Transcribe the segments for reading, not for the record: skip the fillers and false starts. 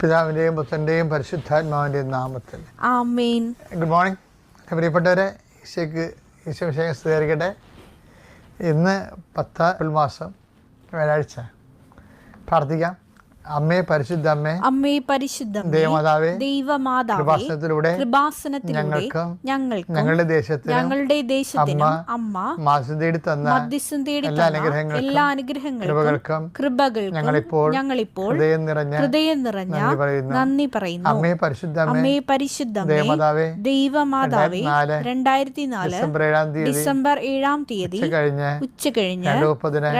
പിതാവിൻ്റെയും പുത്രൻ്റെയും പരിശുദ്ധാത്മാവിൻ്റെയും നാമത്തിൽ ആമേൻ. ഗുഡ് മോർണിംഗ് പ്രിയപ്പെട്ടവരെ. ഈശോ സ്തുതിയായിരിക്കട്ടെ. ഇന്ന് 10 മാസം വ്യാഴാഴ്ച. പ്രാർത്ഥിക്കാം. അമ്മേ പരിശുദ്ധ അമ്മേ, അമ്മേ പരിശുദ്ധമേ, ദൈവമാതാവേ, ദൈവമാതാവേ, കൃപാസനത്തിലൂടെ ഞങ്ങൾക്കും ഞങ്ങളുടെ ദേശത്തിനും അമ്മ മധ്യസ്ഥം തേടി തന്ന എല്ലാ അനുഗ്രഹങ്ങൾക്കും കൃപകൾക്കും ഞങ്ങളിപ്പോൾ ഹൃദയം നിറഞ്ഞ നന്ദി പറയുന്നു. അമ്മേ പരിശുദ്ധമേ, ദൈവമാതാവേ, 2004 ഡിസംബർ 7 തീയതി ഉച്ച കഴിഞ്ഞ്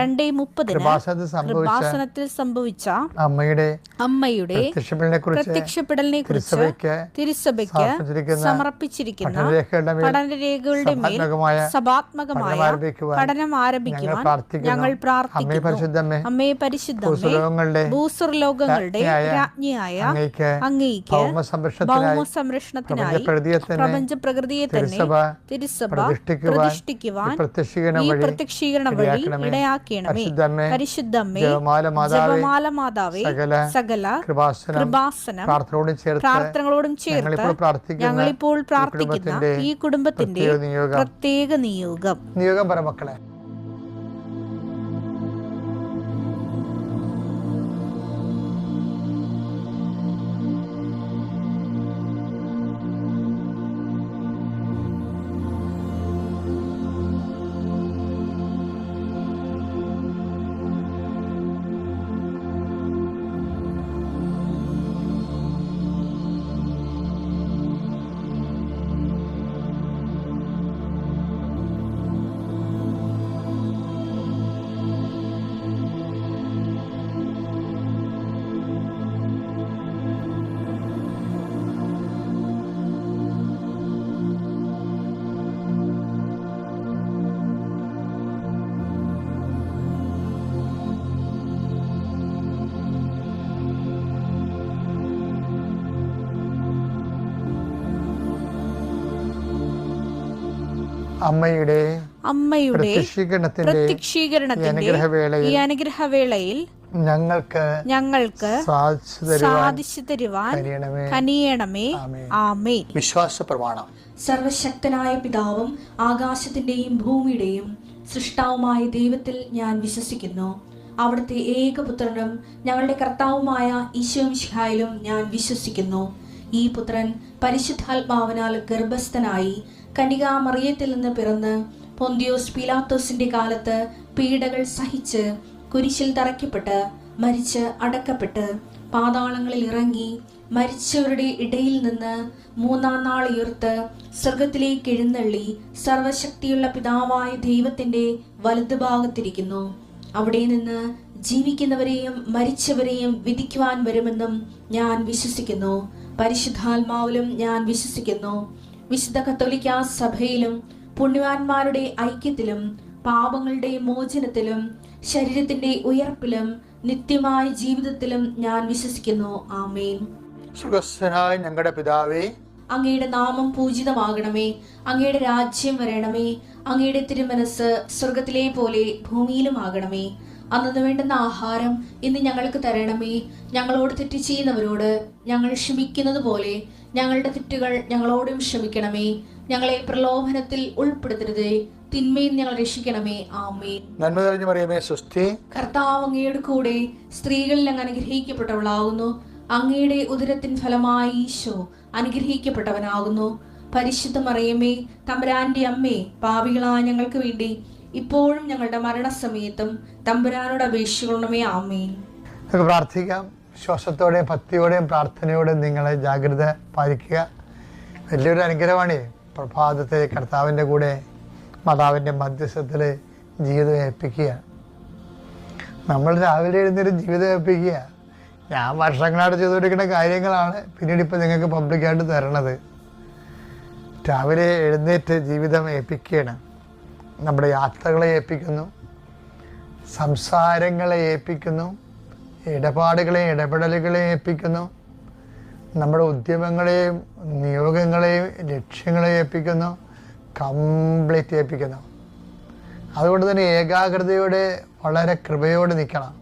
2:30 കൃപാസനത്തിൽ സംഭവിച്ച അമ്മയുടെ പ്രത്യക്ഷപ്പെടലിനെ കുറിച്ച് തിരുസഭയ്ക്ക് സമർപ്പിച്ചിരിക്കുന്ന പഠനരേഖകളുടെ മേൽ സഭാത്മകമായ പഠനം ആരംഭിക്കുവാൻ ഞങ്ങൾ പ്രാർത്ഥിക്കുന്നു. അമ്മേ പരിശുദ്ധമേ, ഭൂസ്വർലോകങ്ങളുടെ രാജ്ഞിയായ അങ്ങേയ്ക്ക് ഭൗമസംരക്ഷണത്തിനായി പ്രപഞ്ച പ്രകൃതിയെ തന്നെ തിരുസഭ പ്രതിഷ്ഠിക്കുവാൻ ഈ പ്രത്യക്ഷീകരണ വഴി ഇടയാക്കണമേ. പരിശുദ്ധമേ, ജപമാല മാതാവേ, സകല കൃപാസനം പ്രാർത്ഥനകളോടും ചേർത്ത് ഞങ്ങളിപ്പോൾ പ്രാർത്ഥിക്കുന്ന ഈ കുടുംബത്തിന്റെ പ്രത്യേക നിയോഗം പരമക്കളെ. അമ്മയുടെ പ്രത്യക്ഷീകരണത്തിന്റെ ഈ അനുഗ്രഹവേളയിൽ ഞങ്ങൾക്ക് സാധിച്ചു തരുവാൻ കനിയണമേ. ആമേൻ. വിശ്വാസ പ്രമാണം. സർവശക്തനായ പിതാവും ആകാശത്തിന്റെയും ഭൂമിയുടെയും സൃഷ്ടാവുമായ ദൈവത്തിൽ ഞാൻ വിശ്വസിക്കുന്നു. അവിടുത്തെ ഏകപുത്രനും ഞങ്ങളുടെ കർത്താവുമായ ഈശോ മിശിഹായിലും ഞാൻ വിശ്വസിക്കുന്നു. ഈ പുത്രൻ പരിശുദ്ധാത്മാവിനാൽ ഗർഭസ്ഥനായി കന്യകാമറിയത്തിൽ നിന്ന് പിറന്ന് പൊന്തിയോസ് പീലാത്തോസിന്റെ കാലത്ത് പീഡകൾ സഹിച്ച് കുരിശിൽ തറയ്ക്കപ്പെട്ട് മരിച്ച് അടക്കപ്പെട്ട് പാതാളങ്ങളിൽ ഇറങ്ങി മരിച്ചവരുടെ ഇടയിൽ നിന്ന് 3-ാം നാൾ ഉയർത്ത് സ്വർഗത്തിലേക്ക് എഴുന്നള്ളി സർവശക്തിയുള്ള പിതാവായ ദൈവത്തിന്റെ വലതുഭാഗത്തിരിക്കുന്നു. അവിടെ നിന്ന് ജീവിക്കുന്നവരെയും മരിച്ചവരെയും വിധിക്കുവാൻ വരുമെന്നും ഞാൻ വിശ്വസിക്കുന്നു. പരിശുദ്ധാത്മാവിലും ഞാൻ വിശ്വസിക്കുന്നു. വിശുദ്ധ കത്തോലിക്കാ സഭയിലും പുണ്യവാന്മാരുടെ ഐക്യത്തിലും പാപങ്ങളുടെ മോചനത്തിലും ശരീരത്തിന്റെ ഉയർപ്പിലും നിത്യമായ ജീവിതത്തിലും ഞാൻ വിശ്വസിക്കുന്നു. ആമേൻ. സുഖസ്ഥനായ ഞങ്ങളുടെ പിതാവേ, അങ്ങയുടെ നാമം പൂജിതമാകണമേ. അങ്ങയുടെ രാജ്യം വരണമേ. അങ്ങയുടെ തിരുമനസ് സ്വർഗത്തിലെ പോലെ ഭൂമിയിലും ആകണമേ. അന്നു വേണ്ടുന്ന ആഹാരം ഇന്ന് ഞങ്ങൾക്ക് തരണമേ. ഞങ്ങളോട് തെറ്റ് ചെയ്യുന്നവരോട് ഞങ്ങൾ ക്ഷമിക്കുന്നത് പോലെ ഞങ്ങളുടെ തെറ്റുകൾ ഞങ്ങളോടും ക്ഷമിക്കണമേ. ഞങ്ങളെ പ്രലോഭനത്തിൽ ഉൾപ്പെടുത്തരുതേ, തിന്മയിൽ ഞങ്ങൾ രക്ഷിക്കണമേ. ആമേൻ. നന്മ നിറഞ്ഞ മറിയമേ, സ്വസ്തി. കർത്താവ് അങ്ങയുടെ കൂടെ സ്ത്രീകളിൽ അങ്ങ് അനുഗ്രഹിക്കപ്പെട്ടവളാകുന്നു. അങ്ങയുടെ ഉദരത്തിൻ ഫലമായി ഈശോ അനുഗ്രഹിക്കപ്പെട്ടവനാകുന്നു. പരിശുദ്ധ മറിയമേ, തമ്പുരാന്റെ അമ്മേ, പാപികളായ ഞങ്ങൾക്ക് വേണ്ടി ഇപ്പോഴും ഞങ്ങളുടെ മരണസമയത്തും തമ്പുരാനോട് അപേക്ഷിക്കണമേ. ആമേൻ. നമുക്ക് പ്രാർത്ഥിക്കാം. വിശ്വാസത്തോടെയും ഭക്തിയോടെയും പ്രാർത്ഥനയോടെയും നിങ്ങളെ ജാഗ്രത പാലിക്കുക. വലിയൊരു അനുഗ്രഹമാണ് പ്രഭാതത്തിൽ കർത്താവിൻ്റെ കൂടെ മാതാവിൻ്റെ മധ്യസ്ഥത്തിൽ ജീവിതം ഏൽപ്പിക്കുക. നമ്മൾ രാവിലെ എഴുന്നേറ്റ് ജീവിതം ഏൽപ്പിക്കുക. ഞാൻ വർഷങ്ങളായിട്ട് ചെയ്തുകൊണ്ടിരിക്കുന്ന കാര്യങ്ങളാണ് പിന്നീട് ഇപ്പോൾ നിങ്ങൾക്ക് പബ്ലിക്കായിട്ട് തരണത്. രാവിലെ എഴുന്നേറ്റ് ജീവിതം ഏൽപ്പിക്കുകയാണ്. നമ്മുടെ യാത്രകളെ ഏൽപ്പിക്കുന്നു, സംസാരങ്ങളെ ഏൽപ്പിക്കുന്നു, ഇടപാടുകളെയും ഇടപെടലുകളെയും ഏൽപ്പിക്കുന്നു, നമ്മുടെ ഉദ്യമങ്ങളെയും നിയോഗങ്ങളെയും ലക്ഷ്യങ്ങളെയും ഏൽപ്പിക്കുന്നു, കംപ്ലീറ്റ് ഏൽപ്പിക്കുന്നു. അതുകൊണ്ട് തന്നെ ഏകാഗ്രതയോടെ വളരെ കൃപയോടെ നിൽക്കണം.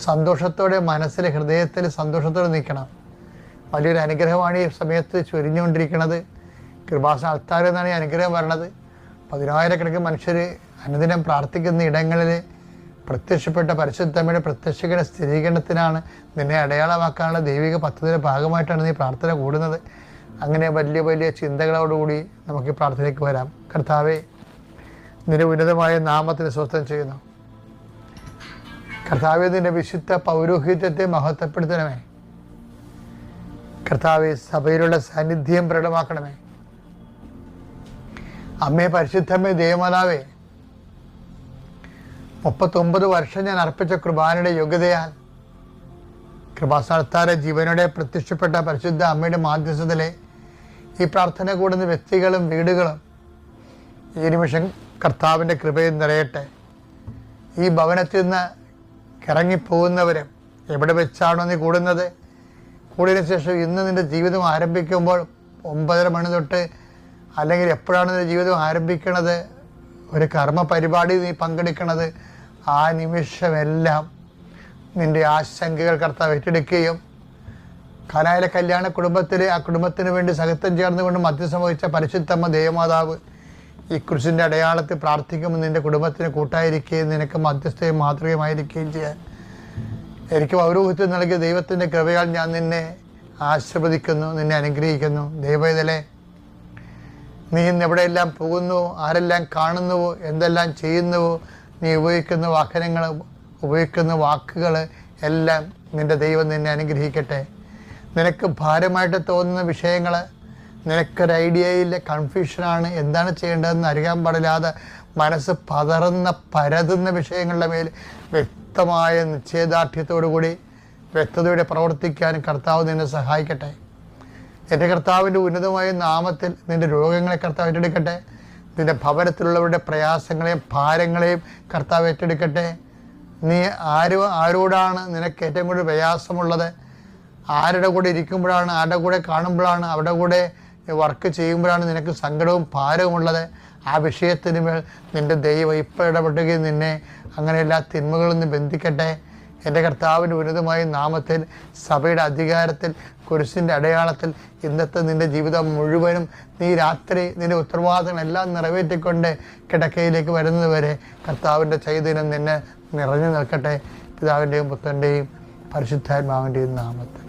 സന്തോഷത്തോടെ മനസ്സിൽ, ഹൃദയത്തിൽ സന്തോഷത്തോടെ നിൽക്കണം. വലിയൊരു അനുഗ്രഹമാണ് ഈ സമയത്ത് ചൊരിഞ്ഞുകൊണ്ടിരിക്കുന്നത്. കൃപാസന അൾത്താരിൽ നിന്നാണ് ഈ അനുഗ്രഹം വരണത്. 10,000-കണക്കിന് മനുഷ്യർ അനുദിനം പ്രാർത്ഥിക്കുന്ന ഇടങ്ങളിൽ പ്രത്യക്ഷപ്പെട്ട പരിശുദ്ധമ്മയുടെ പ്രത്യക്ഷീകരണ സ്ഥിരീകരണത്തിനാണ് നിന്നെ അടയാളമാക്കാനുള്ള ദൈവിക പദ്ധതിയുടെ ഭാഗമായിട്ടാണ് നീ പ്രാർത്ഥന കൂടുന്നത്. അങ്ങനെ വലിയ വലിയ ചിന്തകളോടുകൂടി നമുക്ക് ഈ പ്രാർത്ഥനയ്ക്ക് വരാം. കർത്താവേ, നിന്റെ ഉന്നതമായ നാമത്തിന് സ്വസ്ഥം ചെയ്യുന്നു. കർത്താവേ, നിന്റെ വിശുദ്ധ പൗരോഹിത്യത്തെ മഹത്വപ്പെടുത്തണമേ. കർത്താവേ, സഭയിലുള്ള സാന്നിധ്യം പ്രകടമാക്കണമേ. അമ്മേ, പരിശുദ്ധമ്മേ, ദേവമാതാവേ, 39 വർഷം ഞാൻ അർപ്പിച്ച കൃപാനയുടെ യോഗ്യതയാൽ കൃപാസ്ഥാനത്താരെ ജീവനോടെ പ്രത്യക്ഷപ്പെട്ട പരിശുദ്ധ അമ്മയുടെ മാധ്യസ്ഥതയിലെ ഈ പ്രാർത്ഥന കൂടുന്ന വ്യക്തികളും വീടുകളും ഈ നിമിഷം കർത്താവിൻ്റെ കൃപയിൽ നിറയട്ടെ. ഈ ഭവനത്തിൽ നിന്ന് ഇറങ്ങിപ്പോകുന്നവരും എവിടെ വെച്ചാണോ നീ കൂടുന്നത്, കൂടിയതിനു ശേഷം ഇന്ന് നിൻ്റെ ജീവിതം ആരംഭിക്കുമ്പോൾ 9:30 മണി തൊട്ട് അല്ലെങ്കിൽ എപ്പോഴാണ് നിൻ്റെ ജീവിതം ആരംഭിക്കണത്, ഒരു കർമ്മ പരിപാടി നീ പങ്കെടുക്കണത്, ആ നിമിഷമെല്ലാം നിൻ്റെ ആശങ്കകൾ കർത്താവ് ഏറ്റെടുക്കുകയും കാനായിലെ കല്യാണ കുടുംബത്തിലെ ആ കുടുംബത്തിന് വേണ്ടി സഹത്വം ചേർന്നുകൊണ്ട് മധ്യസ്ഥം വഹിച്ച പരിശുദ്ധമ്മ ദേവമാതാവ് ഈ കുരിശിൻ്റെ അടയാളത്തിൽ പ്രാർത്ഥിക്കുമ്പോൾ നിൻ്റെ കുടുംബത്തിന് കൂട്ടായിരിക്കുകയും നിനക്ക് മധ്യസ്ഥയും മാതൃകയുമായിരിക്കുകയും ചെയ്യാൻ എനിക്ക് പൗരോഹിത്യം നൽകിയ ദൈവത്തിൻ്റെ കൃപയാൽ ഞാൻ നിന്നെ ആശീർവദിക്കുന്നു, നിന്നെ അനുഗ്രഹിക്കുന്നു. ദൈവവേദലേ, നീ ഇന്ന് എവിടെയെല്ലാം പോകുന്നു, ആരെല്ലാം കാണുന്നുവോ, എന്തെല്ലാം ചെയ്യുന്നുവോ, നീ ഉപയോഗിക്കുന്ന വാഹനങ്ങൾ, ഉപയോഗിക്കുന്ന വാക്കുകൾ എല്ലാം നിൻ്റെ ദൈവം നിന്നെ അനുഗ്രഹിക്കട്ടെ. നിനക്ക് ഭാരമായിട്ട് തോന്നുന്ന വിഷയങ്ങൾ, നിനക്കൊരു ഐഡിയയില്ല, കൺഫ്യൂഷനാണ്, എന്താണ് ചെയ്യേണ്ടതെന്ന് അറിയാൻ പാടില്ലാതെ മനസ്സ് പരതുന്ന വിഷയങ്ങളുടെ മേൽ വ്യക്തമായ നിശ്ചയദാർഢ്യത്തോടുകൂടി വ്യക്തതയോടെ പ്രവർത്തിക്കാൻ കർത്താവ് നിന്നെ സഹായിക്കട്ടെ. എൻ്റെ കർത്താവിൻ്റെ ഉന്നതമായ നാമത്തിൽ നിൻ്റെ രോഗങ്ങളെ കർത്താവ് ഏറ്റെടുക്കട്ടെ. നിൻ്റെ ഭവനത്തിലുള്ളവരുടെ പ്രയാസങ്ങളെയും ഭാരങ്ങളെയും കർത്താവ് ഏറ്റെടുക്കട്ടെ. നീ ആരോടാണ് നിനക്ക് ഏറ്റവും കൂടുതൽ പ്രയാസമുള്ളത്, ആരുടെ കൂടെ ഇരിക്കുമ്പോഴാണ്, ആരുടെ കൂടെ കാണുമ്പോഴാണ്, അവരുടെ കൂടെ വർക്ക് ചെയ്യുമ്പോഴാണ് നിനക്ക് സങ്കടവും ഭാരവും ഉള്ളത്, ആ വിഷയത്തിന് മേൽ നിൻ്റെ ദൈവം ഇപ്പോൾ ഇടപെടുകയും നിന്നെ അങ്ങനെ എല്ലാ തിന്മകളിൽ നിന്ന് ബന്ധിക്കട്ടെ. എൻ്റെ കർത്താവിൻ്റെ ഉന്നതമായ നാമത്തിൽ സഭയുടെ അധികാരത്തിൽ കുരിശിൻ്റെ അടയാളത്തിൽ ഇന്നത്തെ നിൻ്റെ ജീവിതം മുഴുവനും നീ രാത്രി നിൻ്റെ ഉത്തരവാദിത്തങ്ങളെല്ലാം നിറവേറ്റിക്കൊണ്ട് കിടക്കയിലേക്ക് വരുന്നത് വരെ കർത്താവിൻ്റെ ചൈതന്യം നിന്നെ നിറഞ്ഞു നിൽക്കട്ടെ. പിതാവിൻ്റെയും പുത്രൻ്റെയും പരിശുദ്ധാത്മാവിൻ്റെയും നാമത്തിൽ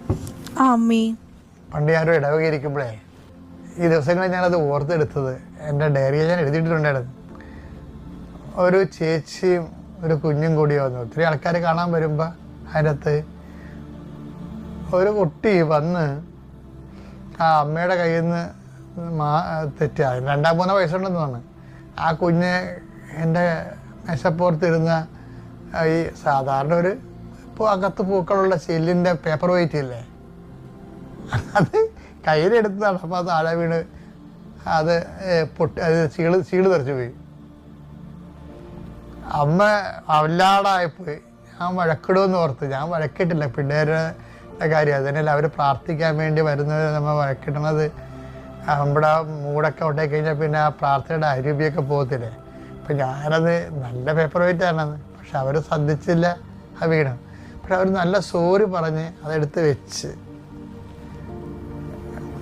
ആമേൻ. പണ്ട് ഞാനൊരു ഇടവകയിരിക്കുമ്പോഴേ ഈ ദിവസങ്ങളിൽ ഞാനത് ഓർത്തെടുത്തത് എൻ്റെ ഡയറിയിൽ ഞാൻ എഴുതിയിട്ടുണ്ടായിരുന്നു. ഒരു ചേച്ചിയും ഒരു കുഞ്ഞും കൂടി വന്നു. ഒത്തിരി ആൾക്കാർ കാണാൻ വരുമ്പോൾ അതിനകത്ത് ഒരു കുട്ടി വന്ന് ആ അമ്മയുടെ കയ്യിൽ നിന്ന് തെറ്റാ 2-3 വയസ്സുണ്ടെന്ന് തോന്നുന്നു. ആ കുഞ്ഞ് എൻ്റെ മേശപ്പുറത്തിരുന്ന ഈ സാധാരണ ഒരു അകത്ത് പൂക്കളുള്ള ഷെല്ലിൻ്റെ പേപ്പർ വെയിറ്റ് ഇല്ലേ, അത് കയ്യിലെടുത്തതാണ്. അപ്പോൾ അത് താഴെ വീണ് അത് ചീള് തെറിച്ചു പോയി. അമ്മ വല്ലാടായിപ്പോയി. ഞാൻ വഴക്കിടുമെന്ന് ഓർത്ത്. ഞാൻ വഴക്കിട്ടില്ല, പിള്ളേരുടെ കാര്യം അതിനല്ല. അവർ പ്രാർത്ഥിക്കാൻ വേണ്ടി വരുന്നത് നമ്മൾ വഴക്കിടണത് നമ്മുടെ മൂടൊക്കെ ഉണ്ടായി കഴിഞ്ഞാൽ പിന്നെ ആ പ്രാർത്ഥനയുടെ അരൂപിയൊക്കെ പോകത്തില്ലേ. അപ്പം ഞാനത് നല്ല പേപ്പർ വെയിറ്റാണത്, പക്ഷെ അവർ ശ്രദ്ധിച്ചില്ല, ആ വീണ്. പക്ഷെ അവർ നല്ല സോറി പറഞ്ഞ് അതെടുത്ത് വെച്ച്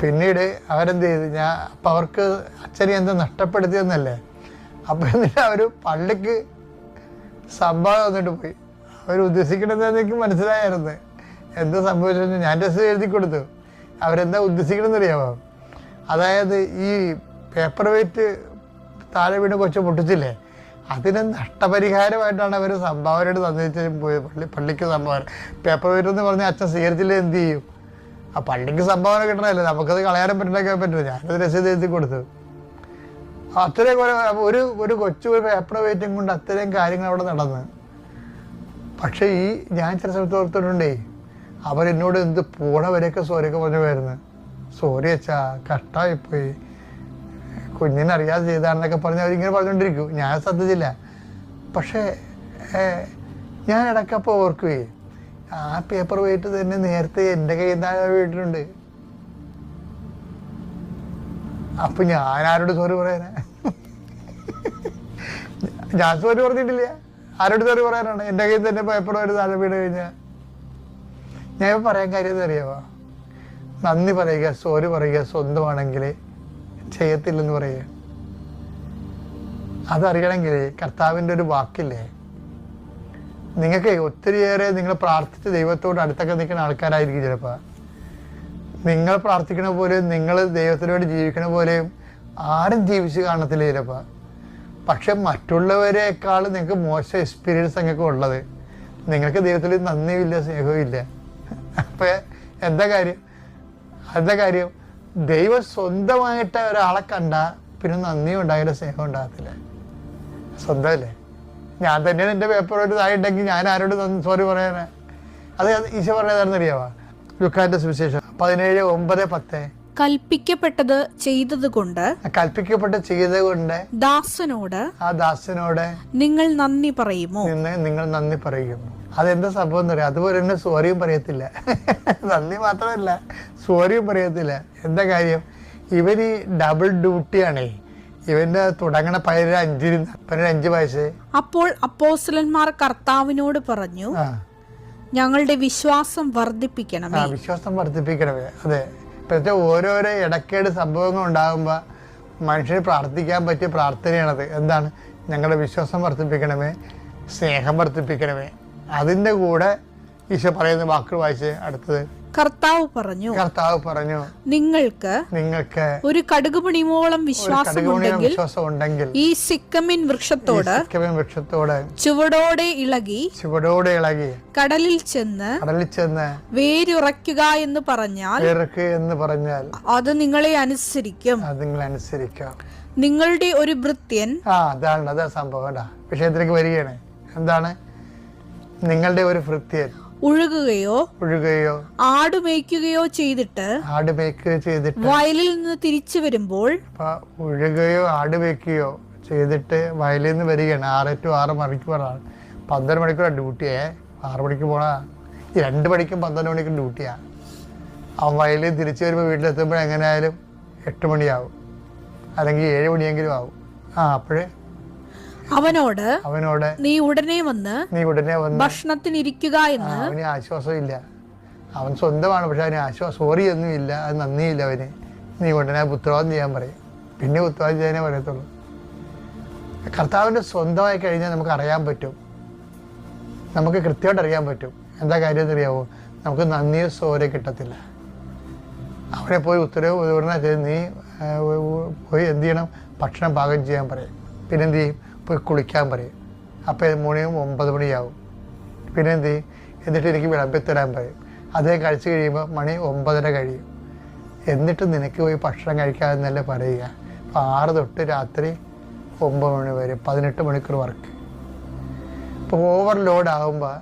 പിന്നീട് അവരെന്ത് ചെയ്തു, അപ്പം അവർക്ക് അച്ഛനെ എന്താ നഷ്ടപ്പെടുത്തിയെന്നല്ലേ. അപ്പം എന്നിട്ട് അവർ പള്ളിക്ക് സംഭവം വന്നിട്ട് പോയി. അവർ ഉദ്ദേശിക്കണത് എനിക്ക് മനസ്സിലായിരുന്നു എന്താ സംഭവിച്ചെന്ന്. ഞാൻ രസം എഴുതി കൊടുത്തു. അവരെന്താ ഉദ്ദേശിക്കണമെന്ന് അറിയാമോ? അതായത് ഈ പേപ്പർ വെയിറ്റ് താഴെ വീണ് കൊച്ചു പൊട്ടിച്ചില്ലേ, അതിന് നഷ്ടപരിഹാരമായിട്ടാണ് അവർ സംഭാവനയോട് തന്നിട്ട് പോയി. പള്ളിക്ക് സംഭാവന പേപ്പർ വെയിറ്റ് എന്ന് പറഞ്ഞാൽ അച്ഛൻ സ്വീകരിച്ചില്ലേ എന്ത് ചെയ്യും? ആ പള്ളിക്ക് സംഭാവന കിട്ടണമല്ലേ, നമുക്കത് കളയാനും പറ്റില്ല. ഞാനത് രസീത് എഴുതി കൊടുത്തു. അത്രയും ഒരു കൊച്ചു പേപ്പർ വെയിറ്റും കൊണ്ട് അത്രയും കാര്യങ്ങൾ അവിടെ നടന്ന്. പക്ഷേ ഈ ഞാൻ ചില സമയത്ത് ഓർത്തിട്ടുണ്ടേ, അവരെന്നോട് എന്ത് പോണ വരെയൊക്കെ സോറിയൊക്കെ പറഞ്ഞു വരുന്നത്. സോറി അച്ഛാ, കഷ്ടമായിപ്പോയി, കുഞ്ഞിനറിയാതെ ചെയ്താണെന്നൊക്കെ പറഞ്ഞ് അവരിങ്ങനെ പറഞ്ഞുകൊണ്ടിരിക്കും. ഞാൻ ശ്രദ്ധിച്ചില്ല. പക്ഷേ ഞാൻ ഇടയ്ക്കപ്പോൾ ഓർക്കുവേ, ആ പേപ്പർ വെയിറ്റ് തന്നെ നേരത്തെ എൻ്റെ കയ്യിൽ നിന്ന് വീട്ടിലുണ്ട്. അപ്പം ഞാൻ ആരോട് സോറി പറയാനാ? ഞാൻ സോറി പറഞ്ഞിട്ടില്ല. ആരോട് തെറി പറയാനാണ്? എൻ്റെ കയ്യിൽ തന്നെ പേപ്പർ ഒരു താഴെ വീട് കഴിഞ്ഞാൽ ഞാൻ പറയാൻ കാര്യം അറിയാമോ? നന്ദി പറയുക, സോറി പറയുക, സ്വന്തമാണെങ്കിൽ ചെയ്യത്തില്ലെന്ന് പറയുക. അതറിയണമെങ്കിൽ കർത്താവിൻ്റെ ഒരു വാക്കില്ലേ, നിങ്ങൾക്ക് ഒത്തിരിയേറെ നിങ്ങൾ പ്രാർത്ഥിച്ച് ദൈവത്തോട് അടുത്തൊക്കെ നിൽക്കുന്ന ആൾക്കാരായിരിക്കും ചിലപ്പോൾ. നിങ്ങൾ പ്രാർത്ഥിക്കണ പോലെയും നിങ്ങൾ ദൈവത്തിനോട് ജീവിക്കണ പോലെയും ആരും ജീവിച്ച് കാണത്തില്ല ചിലപ്പോൾ. പക്ഷെ മറ്റുള്ളവരെക്കാൾ നിങ്ങൾക്ക് മോശം എക്സ്പീരിയൻസ് നിങ്ങൾക്ക് ഉള്ളത്. നിങ്ങൾക്ക് ദൈവത്തിൽ നന്ദിയില്ല, സ്നേഹവും ഇല്ല. അപ്പം എന്താ കാര്യം? ദൈവം സ്വന്തമായിട്ട് ഒരാളെ കണ്ടാൽ പിന്നെ നന്ദിയും ഉണ്ടാകില്ല, സ്നേഹം ഉണ്ടാകത്തില്ല. സ്വന്തമല്ലേ? ഞാൻ തന്നെ എൻ്റെ പേപ്പർ ഒരു താഴെയുണ്ടെങ്കിൽ ഞാൻ ആരോട് സോറി പറയാനാ? അത് ഈശോ പറഞ്ഞതാണെന്ന് അറിയാവാ? ലുക്കാന്റെ സുവിശേഷം 17:9-10. കൽപ്പിക്കപ്പെട്ടത് ചെയ്തതുകൊണ്ട് ദാസനോട് നിങ്ങൾ നന്ദി പറയുമോ? നിങ്ങൾ നന്ദി പറയുമോ? അതെന്താ സംഭവം എന്ന് പറയാം. അതുപോലെ തന്നെ സോറിയും പറയത്തില്ല. നന്ദി മാത്രമല്ല, സോറിയും പറയത്തില്ല. എന്താ കാര്യം? ഇവന് ഡബിൾ ഡ്യൂട്ടിയാണേ. ഇവന്റെ തുടങ്ങണ 15 വയസ്സ്. അപ്പോൾ അപ്പോസ്തലന്മാർ കർത്താവിനോട് പറഞ്ഞു, ഞങ്ങളുടെ വിശ്വാസം വർദ്ധിപ്പിക്കണമേ. അതെ. ഇപ്പോഴത്തെ ഓരോരോ ഇടക്കേട് സംഭവങ്ങൾ ഉണ്ടാകുമ്പോൾ മനുഷ്യന് പ്രാർത്ഥിക്കാൻ പറ്റിയ പ്രാർത്ഥനയാണത്. എന്താണ്? ഞങ്ങളുടെ വിശ്വാസം വർദ്ധിപ്പിക്കണമേ, സ്നേഹം വർദ്ധിപ്പിക്കണമേ. അതിൻ്റെ കൂടെ ഈശോ പറയുന്ന വാക്കുകൾ വായിച്ച് അടുത്തത് കർത്താവ് പറഞ്ഞു നിങ്ങൾക്ക് ഒരു കടുകുമണിയോളം വിശ്വാസമുണ്ടെങ്കിൽ ഈ സിക്കമിൻ വൃക്ഷത്തോട് ചുവടോടെ ഇളകി കടലിൽ ചെന്ന് വേരുറയ്ക്കുക എന്ന് പറഞ്ഞാൽ അത് നിങ്ങളെ അനുസരിക്കും. നിങ്ങളുടെ ഒരു ഭൃത്യൻ അതാ സംഭവം. വിഷയത്തിലേക്ക് വരികയാണ്. എന്താണ്? നിങ്ങളുടെ ഒരു ഭൃത്യൻ ഉഴുകുകയോ ആടുമേയ്ക്കുകയോ ചെയ്തിട്ട് വയലിൽ നിന്ന് തിരിച്ചു വരുമ്പോൾ ഉഴുകയോ ആടുമേയ്ക്കുകയോ ചെയ്തിട്ട് വയലിൽ നിന്ന് വരികയാണ്. 6 to 6 മണിക്കൂറാണ്. 12 മണിക്കൂറാണ് ഡ്യൂട്ടിയെ. 6 മണിക്ക് പോണാ. 2 മണിക്കും 12 മണിക്കും ഡ്യൂട്ടിയാ. അവൻ വയലിൽ തിരിച്ചു വരുമ്പോൾ വീട്ടിലെത്തുമ്പോൾ എങ്ങനെയായാലും 8 മണിയാവും, അല്ലെങ്കിൽ 7 മണിയെങ്കിലും ആവും. അപ്പോഴേ അവനോട് നീ ഉടനെ വന്ന് ഭക്ഷണത്തിനിരിക്കുക എന്ന്. അവന് ആശ്വാസമില്ല. അവൻ സ്വന്തമാണ്, പക്ഷെ അവന് ആശ്വാസം സോറി ഒന്നും ഇല്ല, അത് നന്ദിയില്ല. അവന് നീ ഉടനെ ഉത്തരവാദിത്വം ചെയ്യാൻ പറയും. പിന്നെ ഉത്തരവാദിത്വം ചെയ്യാനേ പറയത്തുള്ളൂ. കർത്താവിൻ്റെ സ്വന്തമായി കഴിഞ്ഞാൽ നമുക്ക് അറിയാൻ പറ്റും, നമുക്ക് കൃത്യമായിട്ട് അറിയാൻ പറ്റും. എന്താ കാര്യം എന്നറിയാവോ? നമുക്ക് നന്ദിയോ സോറി കിട്ടത്തില്ല. അവനെ പോയി ഉത്തരവ് നീ പോയി എന്ത് ചെയ്യണം? ഭക്ഷണം പാകം ചെയ്യാൻ പറയും. പിന്നെ എന്ത് ചെയ്യും? പോയി കുളിക്കാൻ പറയും. അപ്പോൾ 9 മണിയാവും. പിന്നെ എന്ത് ചെയ്യും? എന്നിട്ട് എനിക്ക് വിളമ്പിത്തരാൻ പറയും. അതേ കഴിച്ച് കഴിയുമ്പോൾ 9:30 കഴിയും. എന്നിട്ട് നിനക്ക് പോയി ഭക്ഷണം കഴിക്കാമെന്നല്ലേ പറയുക. അപ്പോൾ 6 തൊട്ട് രാത്രി 9 മണി വരെ 18 മണിക്കൂർ വർക്ക്. ഇപ്പോൾ ഓവർലോഡ് ആകുമ്പോൾ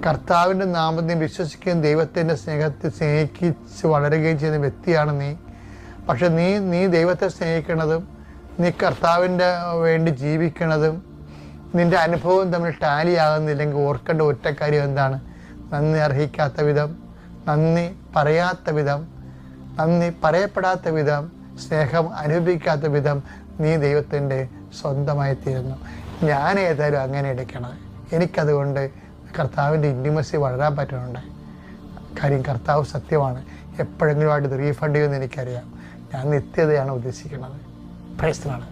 കർത്താവിൻ്റെ നാമത്തിൽ വിശ്വസിക്കുകയും ദൈവത്തിൻ്റെ സ്നേഹിച്ച് വളരുകയും ചെയ്യുന്ന വ്യക്തിയാണ് നീ. പക്ഷെ നീ ദൈവത്തെ സ്നേഹിക്കുന്നതും നീ കർത്താവിൻ്റെ വേണ്ടി ജീവിക്കണതും നിൻ്റെ അനുഭവം തമ്മിൽ ടാലി ആകുന്നില്ലെങ്കിൽ ഓർക്കേണ്ട ഒറ്റ കാര്യം എന്താണ്? നന്ദി അർഹിക്കാത്ത വിധം, നന്ദി പറയാത്ത വിധം, നന്ദി പറയപ്പെടാത്ത വിധം, സ്നേഹം അനുഭവിക്കാത്ത വിധം നീ ദൈവത്തിൻ്റെ സ്വന്തമായി തീരുന്നു. ഞാൻ ഏതായാലും അങ്ങനെ എടുക്കണത്. എനിക്കതുകൊണ്ട് കർത്താവിൻ്റെ ഇൻറ്റിമസി വളരാൻ പറ്റുന്നുണ്ട്. കാര്യം കർത്താവ് സത്യമാണ്. എപ്പോഴെങ്കിലും ആയിട്ട് ഇത് റീഫണ്ട് ചെയ്യുമെന്ന് എനിക്കറിയാം. ഞാൻ നിത്യതയാണ് ഉദ്ദേശിക്കുന്നത്. Praise the Lord.